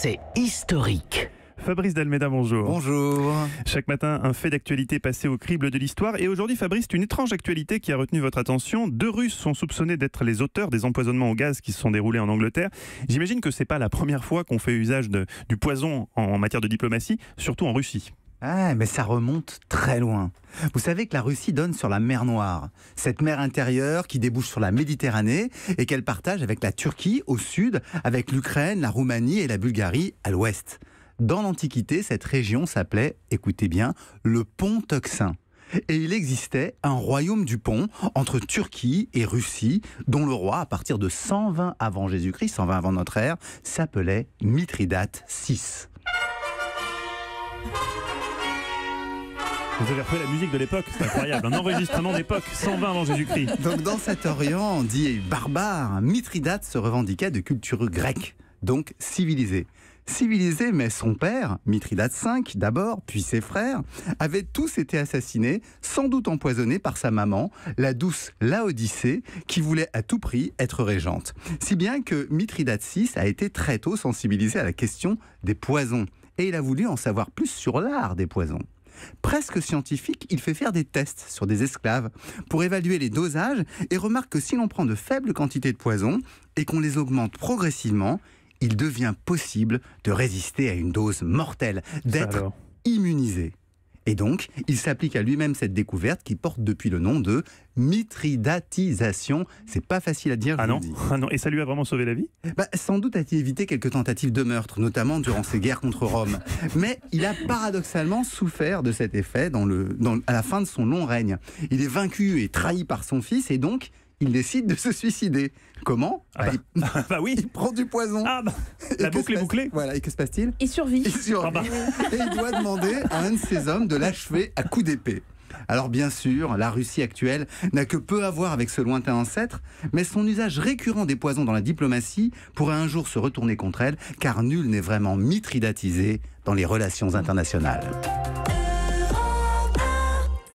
c'est historique. Fabrice Delmeda, bonjour. Bonjour. Chaque matin, un fait d'actualité passé au crible de l'histoire. Et aujourd'hui, Fabrice, c'est une étrange actualité qui a retenu votre attention. 2 Russes sont soupçonnés d'être les auteurs des empoisonnements au gaz qui se sont déroulés en Angleterre. J'imagine que c'est pas la première fois qu'on fait usage du poison en matière de diplomatie, surtout en Russie. Ah, mais ça remonte très loin. Vous savez que la Russie donne sur la mer Noire, cette mer intérieure qui débouche sur la Méditerranée et qu'elle partage avec la Turquie au sud, avec l'Ukraine, la Roumanie et la Bulgarie à l'ouest. Dans l'Antiquité, cette région s'appelait, écoutez bien, le Pont Euxin. Et il existait un royaume du Pont entre Turquie et Russie, dont le roi, à partir de 120 avant Jésus-Christ, 120 avant notre ère, s'appelait Mithridate VI. Vous avez refait la musique de l'époque, c'est incroyable. Un enregistrement d'époque, 120 avant Jésus-Christ. Donc dans cet Orient dit barbare, Mithridate se revendiquait de culture grecque, donc civilisée. Civilisé, mais son père, Mithridate V d'abord, puis ses frères, avaient tous été assassinés, sans doute empoisonnés par sa maman, la douce Laodicée, qui voulait à tout prix être régente. Si bien que Mithridate VI a été très tôt sensibilisé à la question des poisons, et il a voulu en savoir plus sur l'art des poisons. Presque scientifique, il fait faire des tests sur des esclaves pour évaluer les dosages et remarque que si l'on prend de faibles quantités de poison et qu'on les augmente progressivement, il devient possible de résister à une dose mortelle, d'être immunisé. Et donc, il s'applique à lui-même cette découverte qui porte depuis le nom de mithridatisation. C'est pas facile à dire, je vous le dis. Ah non, et ça lui a vraiment sauvé la vie ? Sans doute a-t-il évité quelques tentatives de meurtre, notamment durant ses guerres contre Rome. Mais il a paradoxalement souffert de cet effet à la fin de son long règne. Il est vaincu et trahi par son fils et donc il décide de se suicider. Comment ? Oui. Il prend du poison. La boucle est bouclée. Voilà, et que se passe-t-il ? Il survit. Et il doit demander à un de ses hommes de l'achever à coups d'épée. Alors bien sûr, la Russie actuelle n'a que peu à voir avec ce lointain ancêtre, mais son usage récurrent des poisons dans la diplomatie pourrait un jour se retourner contre elle, car nul n'est vraiment mithridatisé dans les relations internationales.